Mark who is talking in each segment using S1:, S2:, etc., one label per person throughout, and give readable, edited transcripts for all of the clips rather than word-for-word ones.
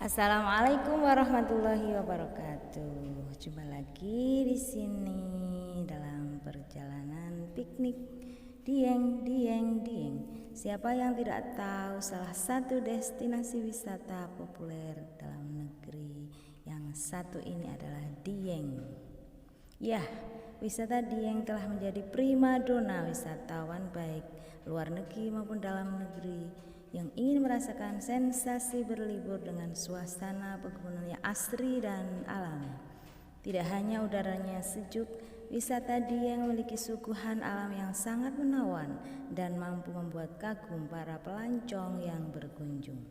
S1: Assalamualaikum warahmatullahi wabarakatuh. Jumpa lagi di sini dalam perjalanan piknik Dieng. Siapa yang tidak tahu salah satu destinasi wisata populer dalam negeri yang satu ini adalah Dieng. Ya, wisata Dieng telah menjadi primadona wisatawan baik luar negeri maupun dalam negeri yang ingin merasakan sensasi berlibur dengan suasana pegunungan yang asri dan alami. Tidak hanya udaranya sejuk, wisata Dieng memiliki suguhan alam yang sangat menawan dan mampu membuat kagum para pelancong yang berkunjung.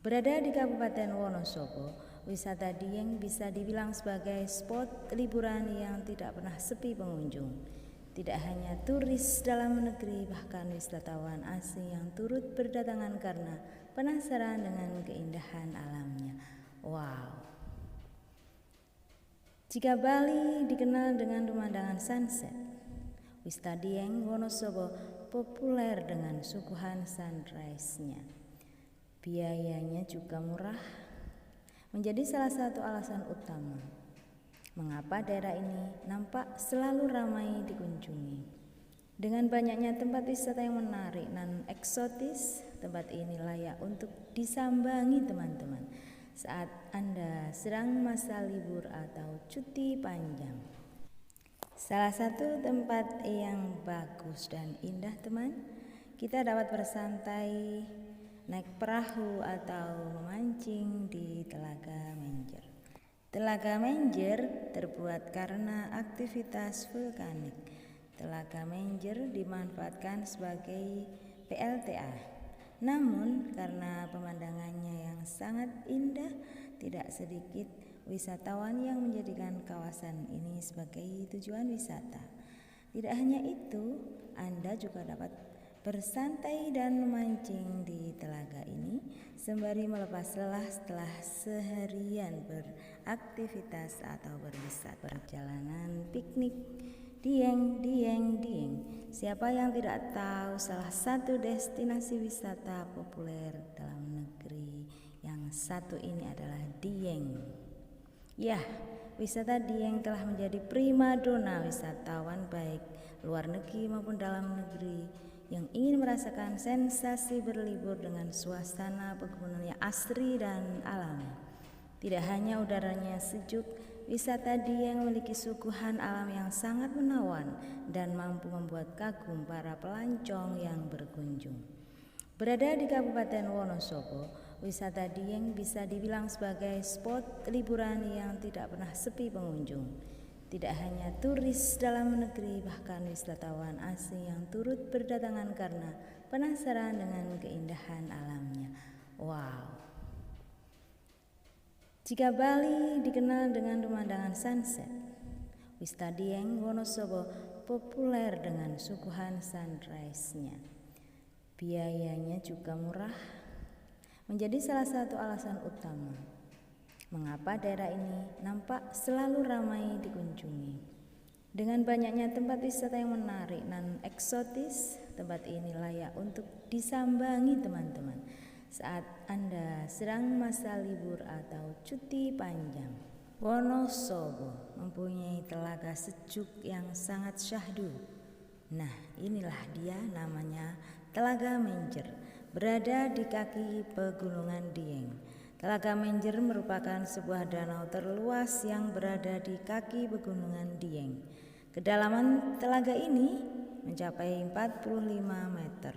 S1: Berada di Kabupaten Wonosobo, wisata Dieng bisa dibilang sebagai spot liburan yang tidak pernah sepi pengunjung. Tidak hanya turis dalam negeri, bahkan wisatawan asing yang turut berdatangan karena penasaran dengan keindahan alamnya. Wow. Jika Bali dikenal dengan pemandangan sunset, wisata Dieng Wonosobo populer dengan suguhan sunrise-nya. Biayanya juga murah, menjadi salah satu alasan utama mengapa daerah ini nampak selalu ramai dikunjungi. Dengan banyaknya tempat wisata yang menarik dan eksotis, tempat ini layak untuk disambangi teman-teman saat Anda sedang masa libur atau cuti panjang. Salah satu tempat yang bagus dan indah teman, kita dapat bersantai, naik perahu atau memancing di Telaga Menjer. Telaga Menjer terbuat karena aktivitas vulkanik. Telaga Menjer dimanfaatkan sebagai PLTA. Namun karena pemandangannya yang sangat indah, tidak sedikit wisatawan yang menjadikan kawasan ini sebagai tujuan wisata. Tidak hanya itu, Anda juga dapat bersantai dan memancing di telaga ini sembari melepas lelah setelah seharian beraktivitas atau berwisata. Perjalanan piknik Dieng. Siapa yang tidak tahu salah satu destinasi wisata populer dalam negeri yang satu ini adalah Dieng. Ya, wisata Dieng telah menjadi primadona wisatawan baik luar negeri maupun dalam negeri yang ingin merasakan sensasi berlibur dengan suasana pegunungan yang asri dan alami. Tidak hanya udaranya sejuk, wisata Dieng memiliki suguhan alam yang sangat menawan dan mampu membuat kagum para pelancong yang berkunjung. Berada di Kabupaten Wonosobo, wisata Dieng bisa dibilang sebagai spot liburan yang tidak pernah sepi pengunjung. Tidak hanya turis dalam negeri, bahkan wisatawan asing yang turut berdatangan karena penasaran dengan keindahan alamnya. Wow. Jika Bali dikenal dengan pemandangan sunset, wisata Dieng Wonosobo populer dengan suguhan sunrise-nya. Biayanya juga murah, menjadi salah satu alasan utama mengapa daerah ini nampak selalu ramai dikunjungi. Dengan banyaknya tempat wisata yang menarik dan eksotis, tempat ini layak untuk disambangi teman-teman saat Anda sedang masa libur atau cuti panjang. Wonosobo mempunyai telaga sejuk yang sangat syahdu. Nah, inilah dia namanya Telaga Menjer, berada di kaki pegunungan Dieng. Telaga Menjer merupakan sebuah danau terluas yang berada di kaki pegunungan Dieng. Kedalaman telaga ini mencapai 45 meter.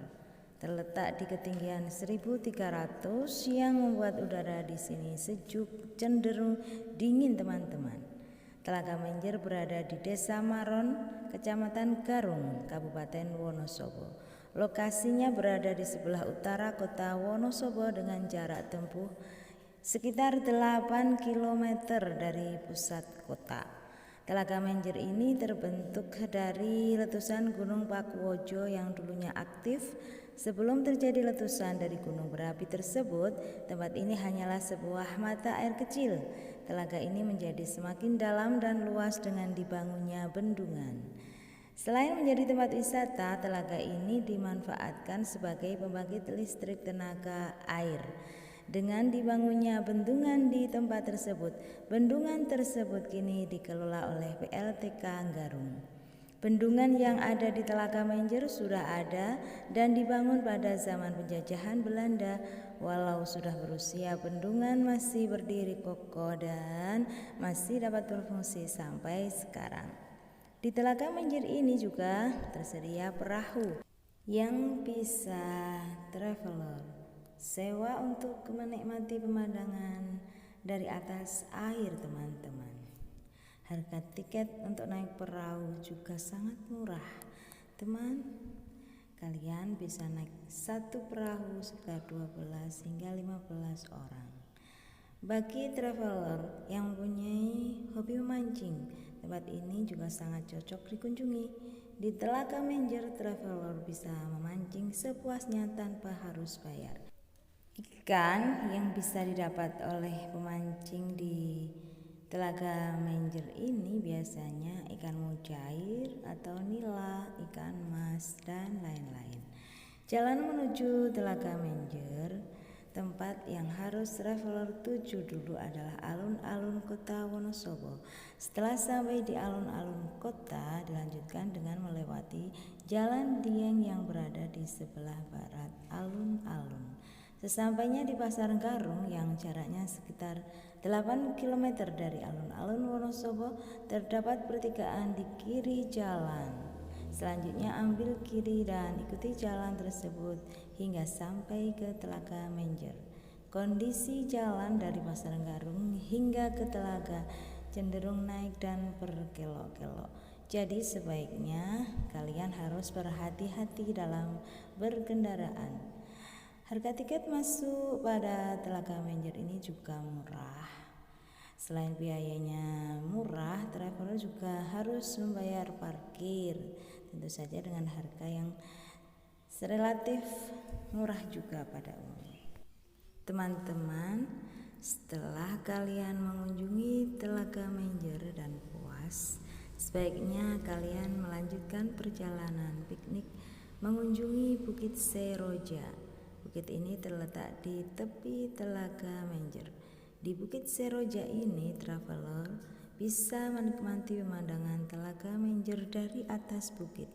S1: Terletak di ketinggian 1300 yang membuat udara di sini sejuk, cenderung dingin teman-teman. Telaga Menjer berada di Desa Maron, Kecamatan Garung, Kabupaten Wonosobo. Lokasinya berada di sebelah utara kota Wonosobo dengan jarak tempuh sekitar 8 km dari pusat kota. Telaga Menjer ini terbentuk dari letusan Gunung Pakuwojo yang dulunya aktif. Sebelum terjadi letusan dari gunung berapi tersebut, tempat ini hanyalah sebuah mata air kecil. Telaga ini menjadi semakin dalam dan luas dengan dibangunnya bendungan. Selain menjadi tempat wisata, telaga ini dimanfaatkan sebagai pembangkit listrik tenaga air. Dengan dibangunnya bendungan di tempat tersebut, bendungan tersebut kini dikelola oleh PLTK Garung. Bendungan yang ada di Telaga Menjer sudah ada dan dibangun pada zaman penjajahan Belanda. Walau sudah berusia, bendungan masih berdiri kokoh dan masih dapat berfungsi sampai sekarang. Di Telaga Menjer ini juga tersedia perahu yang bisa traveler sewa untuk menikmati pemandangan dari atas air, teman-teman. Harga tiket untuk naik perahu juga sangat murah, teman. Kalian bisa naik satu perahu sekitar 12 hingga 15 orang. Bagi traveler yang mempunyai hobi memancing, tempat ini juga sangat cocok dikunjungi. Di Telaga Menjer, traveler bisa memancing sepuasnya tanpa harus bayar. Ikan yang bisa didapat oleh pemancing di Telaga Menjer ini biasanya ikan mujair atau nila, ikan mas, dan lain-lain. Jalan menuju Telaga Menjer, tempat yang harus traveler tuju dulu adalah alun-alun kota Wonosobo. Setelah sampai di alun-alun kota, dilanjutkan dengan melewati Jalan Dieng yang berada di sebelah barat alun-alun. Sesampainya di Pasar Garung yang jaraknya sekitar 8 km dari alun-alun Wonosobo, terdapat pertigaan di kiri jalan. Selanjutnya ambil kiri dan ikuti jalan tersebut hingga sampai ke Telaga Menjer. Kondisi jalan dari Pasar Garung hingga ke Telaga cenderung naik dan berkelok-kelok. Jadi sebaiknya kalian harus berhati-hati dalam berkendaraan. Harga tiket masuk pada Telaga Menjer ini juga murah. Selain biayanya murah, traveler juga harus membayar parkir, tentu saja dengan harga yang relatif murah juga pada umumnya. Teman-teman, setelah kalian mengunjungi Telaga Menjer dan puas, sebaiknya kalian melanjutkan perjalanan piknik mengunjungi Bukit Seroja. Bukit ini terletak di tepi Telaga Menjer. Di Bukit Seroja ini, traveler bisa menikmati pemandangan Telaga Menjer dari atas bukit.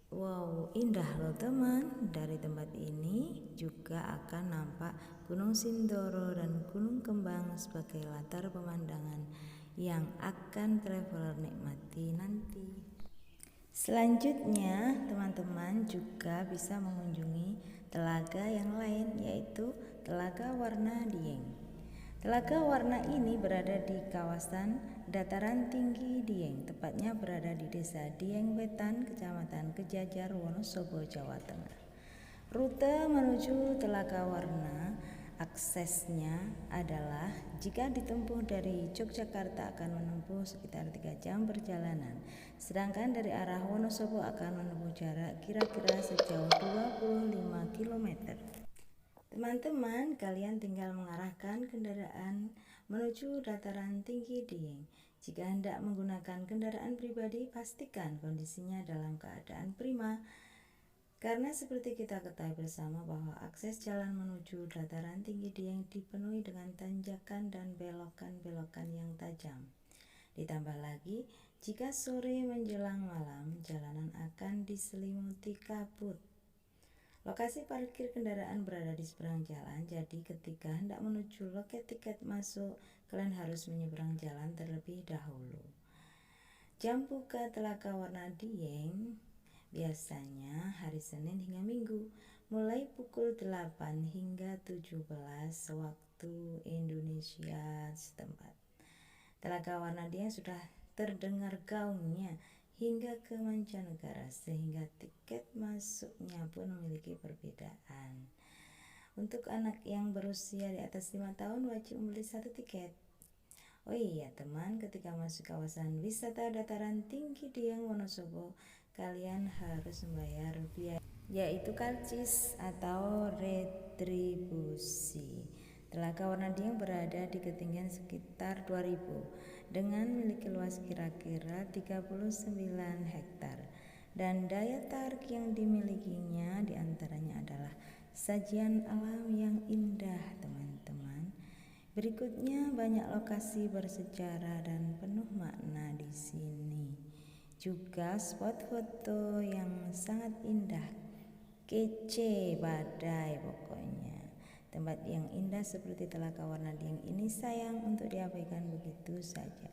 S1: Wow, indah loh teman. Dari tempat ini juga akan nampak Gunung Sindoro dan Gunung Kembang sebagai latar pemandangan yang akan traveler nikmati nanti. Selanjutnya, teman-teman juga bisa mengunjungi telaga yang lain, yaitu Telaga Warna Dieng. Telaga Warna ini berada di kawasan dataran tinggi Dieng, tepatnya berada di Desa Dieng Wetan, Kecamatan Kejajar, Wonosobo, Jawa Tengah. Rute menuju Telaga Warna, aksesnya adalah jika ditempuh dari Yogyakarta akan menempuh sekitar 3 jam perjalanan, sedangkan dari arah Wonosobo akan menempuh jarak kira-kira sejauh 25 km. Teman-teman, kalian tinggal mengarahkan kendaraan menuju dataran tinggi Dieng. Jika hendak menggunakan kendaraan pribadi, pastikan kondisinya dalam keadaan prima. Karena seperti kita ketahui bersama bahwa akses jalan menuju dataran tinggi Dieng dipenuhi dengan tanjakan dan belokan-belokan yang tajam. Ditambah lagi, jika sore menjelang malam, jalanan akan diselimuti kabut. Lokasi parkir kendaraan berada di seberang jalan, jadi ketika hendak menuju loket tiket masuk, kalian harus menyeberang jalan terlebih dahulu. Jam buka Telaga Warna Dieng biasanya hari Senin hingga Minggu, mulai pukul 8 hingga 17 waktu Indonesia setempat. Telaga Warna Dieng sudah terdengar gaungnya hingga ke mancanegara, sehingga tiket masuknya pun memiliki perbedaan. Untuk anak yang berusia di atas 5 tahun wajib membeli 1 tiket. Oh iya teman, ketika masuk kawasan wisata dataran tinggi Dieng Wonosobo, kalian harus membayar biaya, yaitu karcis atau retribusi. Telaga Warna Dieng berada di ketinggian sekitar 2000 dengan memiliki luas kira-kira 39 hektar dan daya tarik yang dimilikinya diantaranya adalah sajian alam yang indah, teman-teman. Berikutnya banyak lokasi bersejarah dan penuh makna di sini. Juga spot foto yang sangat indah, kece badai pokoknya. Tempat yang indah seperti Telaga Warna Dieng ini sayang untuk diabaikan begitu saja.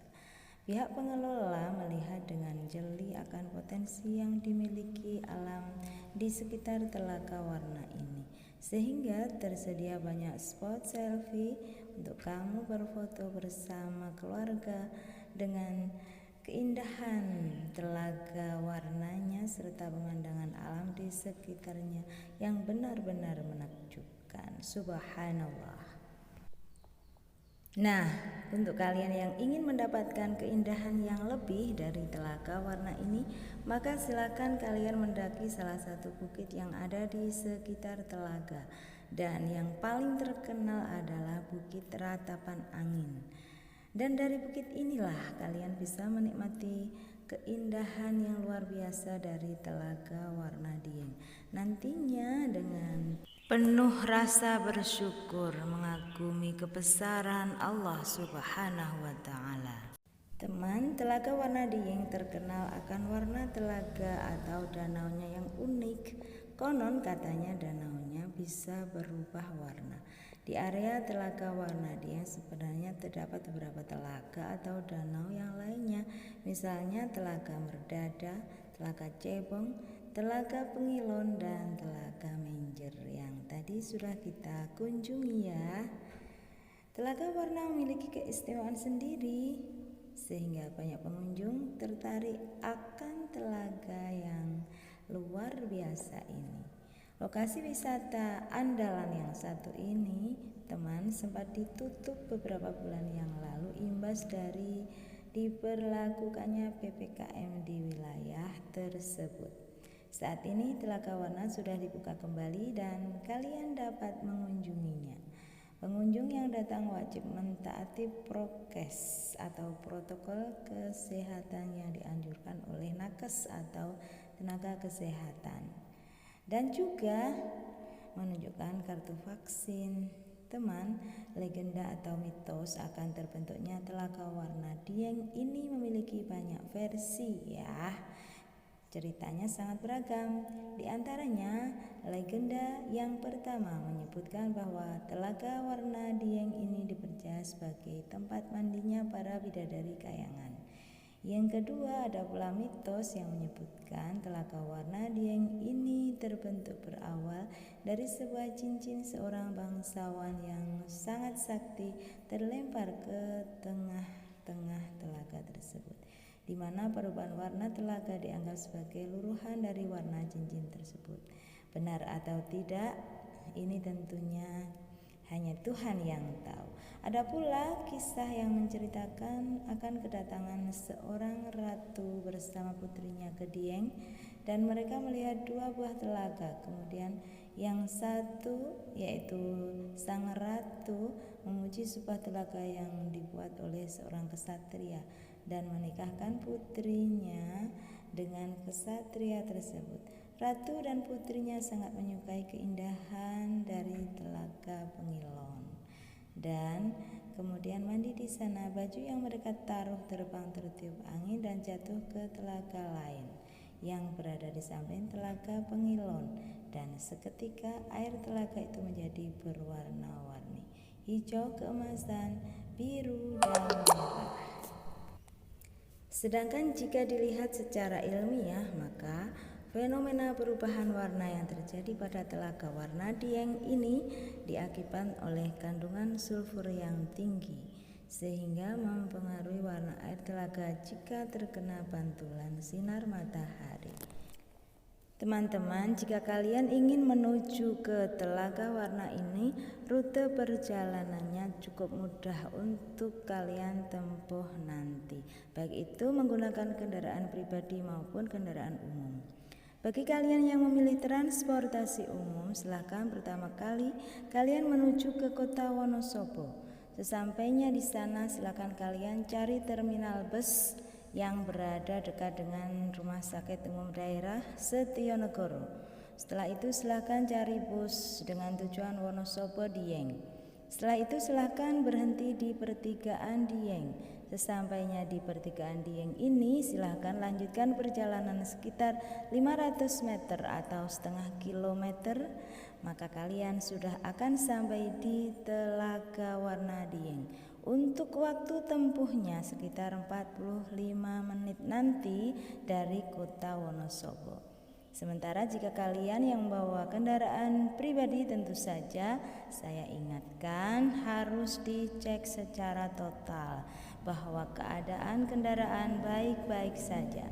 S1: Pihak pengelola melihat dengan jeli akan potensi yang dimiliki alam di sekitar Telaga Warna ini, sehingga tersedia banyak spot selfie untuk kamu berfoto bersama keluarga dengan keindahan telaga warnanya serta pemandangan alam di sekitarnya yang benar-benar menakjubkan. Subhanallah. Nah, untuk kalian yang ingin mendapatkan keindahan yang lebih dari Telaga Warna ini, maka silakan kalian mendaki salah satu bukit yang ada di sekitar telaga. Dan yang paling terkenal adalah Bukit Ratapan Angin. Dan dari bukit inilah kalian bisa menikmati keindahan yang luar biasa dari Telaga Warna Dieng. Nantinya dengan penuh rasa bersyukur mengagumi kebesaran Allah Subhanahu wa Ta'ala. Teman, Telaga Warna Dieng terkenal akan warna telaga atau danaunya yang unik. Konon katanya danaunya bisa berubah warna. Di area Telaga Warna Dieng sebenarnya terdapat beberapa telaga atau danau yang lainnya, misalnya Telaga Merdada, Telaga Cebong, Telaga Pengilon, dan Telaga Menjer yang tadi sudah kita kunjungi ya. Telaga Warna memiliki keistimewaan sendiri sehingga banyak pengunjung tertarik akan telaga yang luar biasa ini. Lokasi wisata andalan yang satu ini, teman, sempat ditutup beberapa bulan yang lalu imbas dari diberlakukannya PPKM di wilayah tersebut. Saat ini Telaga Warna sudah dibuka kembali dan kalian dapat mengunjunginya. Pengunjung yang datang wajib mentaati prokes atau protokol kesehatan yang dianjurkan oleh nakes atau tenaga kesehatan, dan juga menunjukkan kartu vaksin. Teman, legenda atau mitos akan terbentuknya Telaga Warna Dieng ini memiliki banyak versi ya. Ceritanya sangat beragam. Di antaranya, legenda yang pertama menyebutkan bahwa Telaga Warna Dieng ini dipercaya sebagai tempat mandinya para bidadari kayangan. Yang kedua, ada pula mitos yang menyebutkan Telaga Warna Dieng ini terbentuk berawal dari sebuah cincin seorang bangsawan yang sangat sakti terlempar ke tengah-tengah telaga tersebut, di mana perubahan warna telaga dianggap sebagai luruhan dari warna cincin tersebut. Benar atau tidak, ini tentunya hanya Tuhan yang tahu. Ada pula kisah yang menceritakan akan kedatangan seorang ratu bersama putrinya ke Dieng, dan mereka melihat dua buah telaga. Kemudian yang satu, yaitu sang ratu, memuji sebuah telaga yang dibuat oleh seorang kesatria dan menikahkan putrinya dengan kesatria tersebut. Ratu dan putrinya sangat menyukai keindahan dari Telaga Pengilon dan kemudian mandi di sana. Baju yang mereka taruh terbang tertiup angin dan jatuh ke telaga lain yang berada di samping Telaga Pengilon, dan seketika air telaga itu menjadi berwarna-warni, hijau keemasan, biru, dan merah. Sedangkan jika dilihat secara ilmiah, maka fenomena perubahan warna yang terjadi pada Telaga Warna Dieng ini diakibatkan oleh kandungan sulfur yang tinggi, sehingga mempengaruhi warna air telaga jika terkena pantulan sinar matahari. Teman-teman, jika kalian ingin menuju ke Telaga Warna ini, rute perjalanannya cukup mudah untuk kalian tempuh nanti, baik itu menggunakan kendaraan pribadi maupun kendaraan umum. Bagi kalian yang memilih transportasi umum, silakan pertama kali kalian menuju ke kota Wonosobo. Sesampainya di sana, silakan kalian cari terminal bus yang berada dekat dengan Rumah Sakit Umum Daerah Setionegoro. Setelah itu silakan cari bus dengan tujuan Wonosobo Dieng. Setelah itu silakan berhenti di pertigaan Dieng. Sesampainya di pertigaan Dieng ini silakan lanjutkan perjalanan sekitar 500 meter atau setengah kilometer, maka kalian sudah akan sampai di Telaga Warna Dieng. Untuk waktu tempuhnya sekitar 45 menit nanti dari kota Wonosobo. Sementara jika kalian yang membawa kendaraan pribadi, tentu saja saya ingatkan harus dicek secara total bahwa keadaan kendaraan baik-baik saja.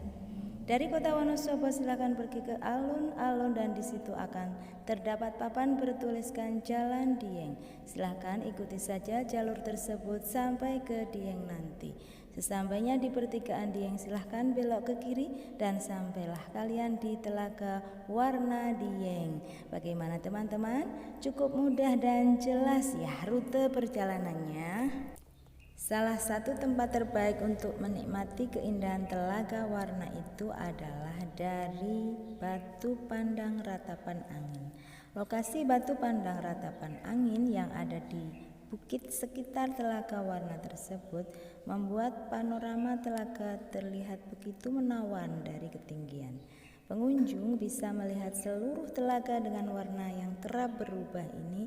S1: Dari kota Wonosobo silakan pergi ke alun-alun dan di situ akan terdapat papan bertuliskan Jalan Dieng. Silakan ikuti saja jalur tersebut sampai ke Dieng nanti. Sesampainya di pertigaan Dieng silahkan belok ke kiri dan sampailah kalian di Telaga Warna Dieng. Bagaimana teman-teman? Cukup mudah dan jelas ya rute perjalanannya. Salah satu tempat terbaik untuk menikmati keindahan Telaga Warna itu adalah dari Batu Pandang Ratapan Angin. Lokasi Batu Pandang Ratapan Angin yang ada di bukit sekitar Telaga Warna tersebut membuat panorama telaga terlihat begitu menawan dari ketinggian. Pengunjung bisa melihat seluruh telaga dengan warna yang kerap berubah ini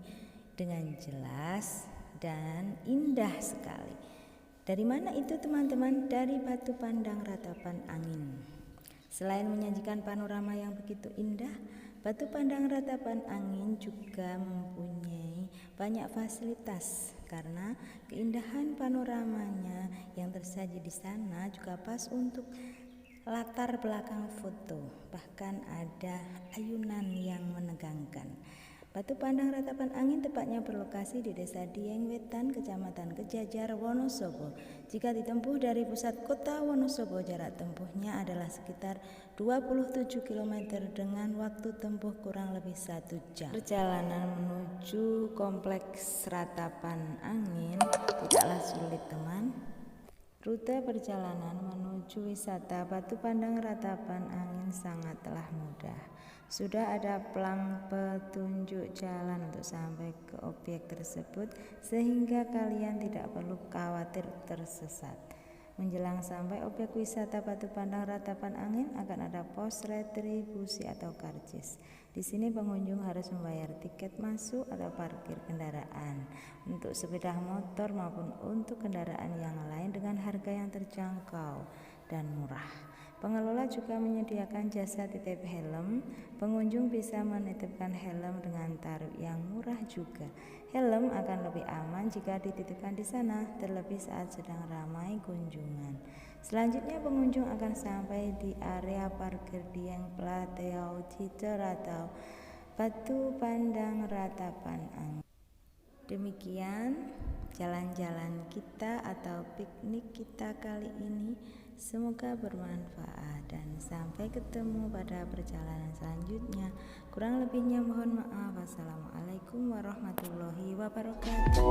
S1: dengan jelas dan indah sekali. Dari mana itu teman-teman? Dari Batu Pandang Ratapan Angin. Selain menyajikan panorama yang begitu indah, Batu Pandang Ratapan Angin juga mempunyai banyak fasilitas karena keindahan panoramanya yang tersaji di sana juga pas untuk latar belakang foto. Bahkan ada ayunan yang menegangkan. Batu Pandang Ratapan Angin tepatnya berlokasi di Desa Dieng Wetan, Kecamatan Kejajar, Wonosobo. Jika ditempuh dari pusat kota Wonosobo, jarak tempuhnya adalah sekitar 27 km dengan waktu tempuh kurang lebih 1 jam. Perjalanan menuju kompleks Ratapan Angin tidaklah sulit teman. Rute perjalanan menuju wisata Batu Pandang Ratapan Angin sangatlah mudah. Sudah ada plang petunjuk jalan untuk sampai ke objek tersebut sehingga kalian tidak perlu khawatir tersesat. Menjelang sampai objek wisata Batu Pandang Ratapan Angin akan ada pos retribusi atau karcis. Di sini pengunjung harus membayar tiket masuk atau parkir kendaraan untuk sepeda motor maupun untuk kendaraan yang lain dengan harga yang terjangkau dan murah. Pengelola juga menyediakan jasa titip helm. Pengunjung bisa menitipkan helm dengan tarif yang murah juga. Helm akan lebih aman jika dititipkan di sana, terlebih saat sedang ramai kunjungan. Selanjutnya pengunjung akan sampai di area parkir Dieng Plateau Citer atau Batu Pandang Ratapan Angin. Demikian jalan-jalan kita atau piknik kita kali ini. Semoga bermanfaat dan sampai ketemu pada perjalanan selanjutnya. Kurang lebihnya mohon maaf. Wassalamualaikum warahmatullahi wabarakatuh.